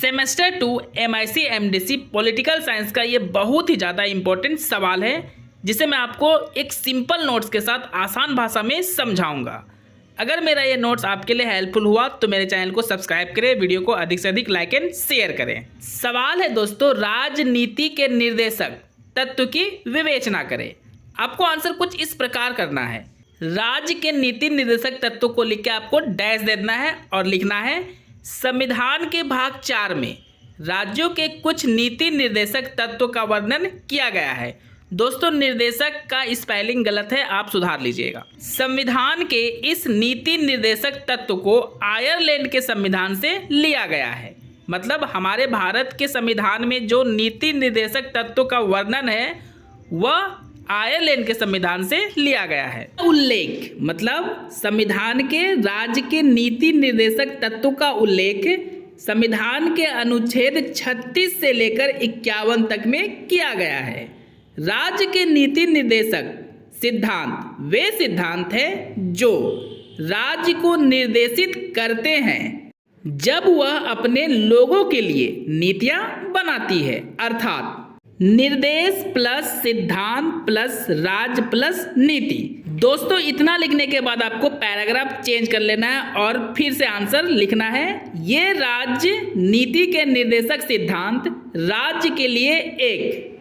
Semester 2 MIC MDC political science का ये बहुत ही ज़्यादा इम्पोर्टेंट सवाल है जिसे मैं आपको एक सिंपल नोट्स के साथ आसान भाषा में समझाऊंगा। अगर मेरा ये नोट्स आपके लिए हेल्पफुल हुआ तो मेरे चैनल को सब्सक्राइब करें, वीडियो को अधिक से अधिक लाइक एंड शेयर करें। सवाल है दोस्तों, राजनीति के निर्देशक तत्व की विवेचना करें। आपको आंसर कुछ इस प्रकार करना है। राज्य के नीति निर्देशक तत्व को लिख के आपको डैश देना है और लिखना है संविधान के भाग 4 में राज्यों के कुछ नीति निर्देशक तत्व का वर्णन किया गया है। दोस्तों निर्देशक का स्पेलिंग गलत है, आप सुधार लीजिएगा। संविधान के इस नीति निर्देशक तत्व को आयरलैंड के संविधान से लिया गया है। मतलब हमारे भारत के संविधान में जो नीति निर्देशक तत्व का वर्णन है वह आयरलैंड के संविधान से लिया गया है। उल्लेख मतलब संविधान के राज्य के नीति निर्देशक तत्व का उल्लेख संविधान के अनुच्छेद 36 से लेकर 51 तक में किया गया है। राज्य के नीति निर्देशक सिद्धांत वे सिद्धांत हैं जो राज्य को निर्देशित करते हैं जब वह अपने लोगों के लिए नीतियां बनाती है। अर्थात निर्देश प्लस सिद्धांत प्लस राज्य प्लस नीति। दोस्तों इतना लिखने के बाद आपको पैराग्राफ चेंज कर लेना है और फिर से आंसर लिखना है। ये राज्य नीति के निर्देशक सिद्धांत राज्य के लिए एक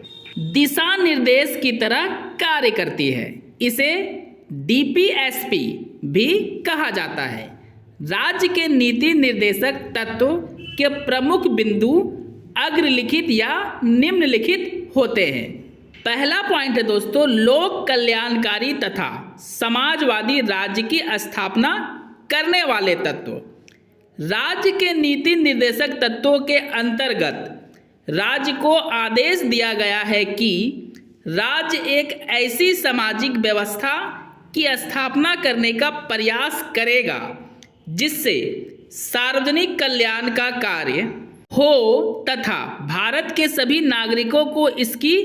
दिशा निर्देश की तरह कार्य करती है। इसे DPSP भी कहा जाता है। राज्य के नीति निर्देशक तत्व के प्रमुख बिंदु अग्रलिखित या निम्नलिखित होते हैं। पहला पॉइंट है दोस्तों, लोक कल्याणकारी तथा समाजवादी राज्य की स्थापना करने वाले तत्व। राज्य के नीति निर्देशक तत्वों के अंतर्गत राज्य को आदेश दिया गया है कि राज्य एक ऐसी सामाजिक व्यवस्था की स्थापना करने का प्रयास करेगा जिससे सार्वजनिक कल्याण का कार्य हो तथा भारत के सभी नागरिकों को इसकी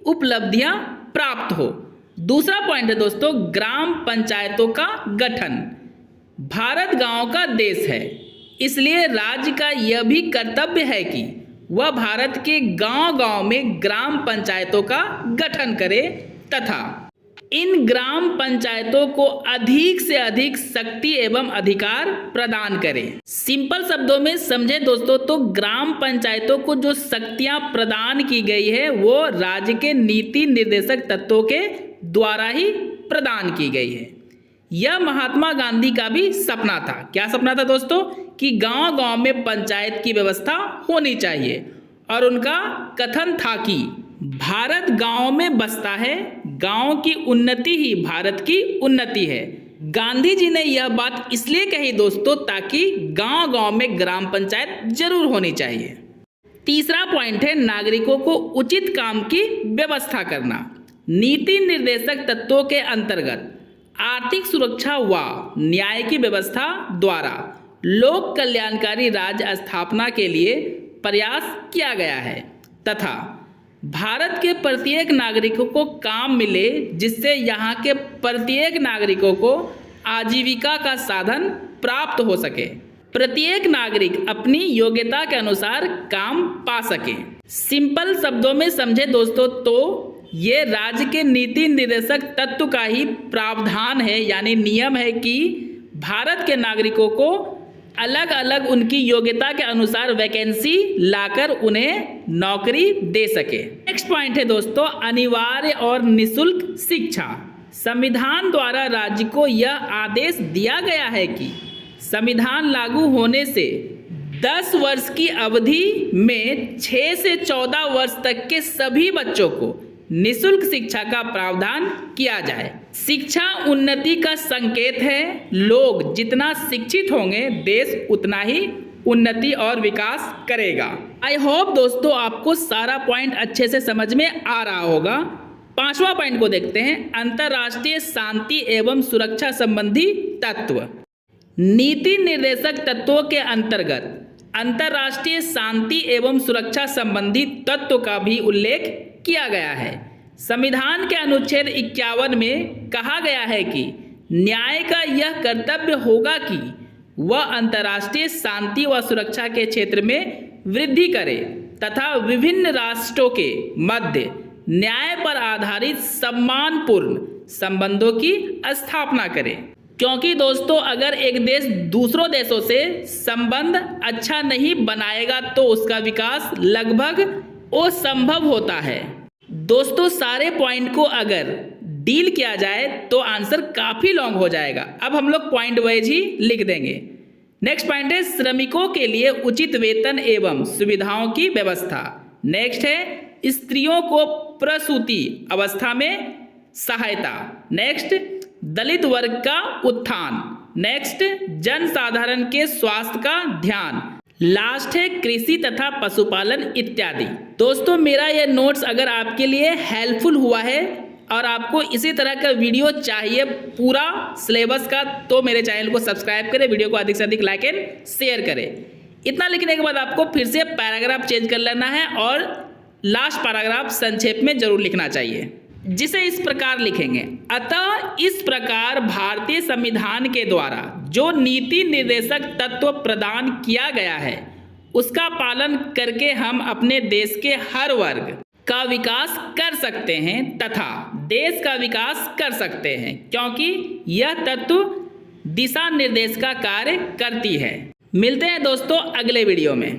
उपलब्धियां प्राप्त हो। दूसरा पॉइंट है दोस्तों, ग्राम पंचायतों का गठन। भारत गांव का देश है, इसलिए राज्य का यह भी कर्तव्य है कि वह भारत के गांव-गांव में ग्राम पंचायतों का गठन करे तथा इन ग्राम पंचायतों को अधिक से अधिक शक्ति एवं अधिकार प्रदान करें। सिंपल शब्दों में समझे दोस्तों तो ग्राम पंचायतों को जो शक्तियां प्रदान की गई है वो राज्य के नीति निर्देशक तत्वों के द्वारा ही प्रदान की गई है। यह महात्मा गांधी का भी सपना था। क्या सपना था दोस्तों? कि गांव-गांव में पंचायत की व्यवस्था होनी चाहिए और उनका कथन था कि भारत गांव में बसता है, गांव की उन्नति ही भारत की उन्नति है। गांधी जी ने यह बात इसलिए कही दोस्तों ताकि गांव-गांव में ग्राम पंचायत जरूर होनी चाहिए। तीसरा पॉइंट है नागरिकों को उचित काम की व्यवस्था करना। नीति निर्देशक तत्वों के अंतर्गत आर्थिक सुरक्षा व न्याय की व्यवस्था द्वारा लोक कल्याणकारी राज्य स्थापना के लिए प्रयास किया गया है तथा भारत के प्रत्येक नागरिकों को काम मिले जिससे यहाँ के प्रत्येक नागरिकों को आजीविका का साधन प्राप्त हो सके। प्रत्येक नागरिक अपनी योग्यता के अनुसार काम पा सके। सिंपल शब्दों में समझे दोस्तों तो ये राज्य के नीति निर्देशक तत्व का ही प्रावधान है, यानी नियम है कि भारत के नागरिकों को अलग अलग उनकी योग्यता के अनुसार वैकेंसी लाकर उन्हें नौकरी दे सके। नेक्स्ट पॉइंट है दोस्तों, अनिवार्य और निःशुल्क शिक्षा। संविधान द्वारा राज्य को यह आदेश दिया गया है कि संविधान लागू होने से 10 वर्ष की अवधि में 6 से 14 वर्ष तक के सभी बच्चों को निःशुल्क शिक्षा का प्रावधान किया जाए। शिक्षा उन्नति का संकेत है। लोग जितना शिक्षित होंगे देश उतना ही उन्नति और विकास करेगा। आई होप दोस्तों आपको सारा पॉइंट अच्छे से समझ में आ रहा होगा। पांचवा पॉइंट को देखते हैं, अंतर्राष्ट्रीय शांति एवं सुरक्षा संबंधी तत्व। नीति निर्देशक तत्वों के अंतर्गत अंतर्राष्ट्रीय शांति एवं सुरक्षा संबंधी तत्व का भी उल्लेख किया गया है। संविधान के अनुच्छेद 51 में कहा गया है कि न्याय का यह कर्तव्य होगा कि वह अंतर्राष्ट्रीय शांति व सुरक्षा के क्षेत्र में वृद्धि करे तथा विभिन्न राष्ट्रों के मध्य न्याय पर आधारित सम्मानपूर्ण संबंधों की स्थापना करे। क्योंकि दोस्तों अगर एक देश दूसरों देशों से संबंध अच्छा नहीं बनाएगा तो उसका विकास लगभग असंभव होता है। दोस्तों सारे पॉइंट को अगर डील किया जाए तो आंसर काफ़ी लॉन्ग हो जाएगा। अब हम लोग पॉइंट वाइज ही लिख देंगे। नेक्स्ट पॉइंट है श्रमिकों के लिए उचित वेतन एवं सुविधाओं की व्यवस्था। नेक्स्ट है स्त्रियों को प्रसूति अवस्था में सहायता। नेक्स्ट दलित वर्ग का उत्थान। नेक्स्ट जन साधारण के स्वास्थ्य का ध्यान। लास्ट है कृषि तथा पशुपालन इत्यादि। दोस्तों मेरा यह नोट्स अगर आपके लिए हेल्पफुल हुआ है और आपको इसी तरह का वीडियो चाहिए पूरा सिलेबस का तो मेरे चैनल को सब्सक्राइब करें, वीडियो को अधिक से अधिक लाइक एंड शेयर करें। इतना लिखने के बाद आपको फिर से पैराग्राफ चेंज कर लेना है और लास्ट पैराग्राफ संक्षेप में जरूर लिखना चाहिए, जिसे इस प्रकार लिखेंगे। अतः इस प्रकार भारतीय संविधान के द्वारा जो नीति निर्देशक तत्व प्रदान किया गया है उसका पालन करके हम अपने देश के हर वर्ग का विकास कर सकते हैं तथा देश का विकास कर सकते हैं, क्योंकि यह तत्व दिशा निर्देश का कार्य करती है। मिलते हैं दोस्तों अगले वीडियो में।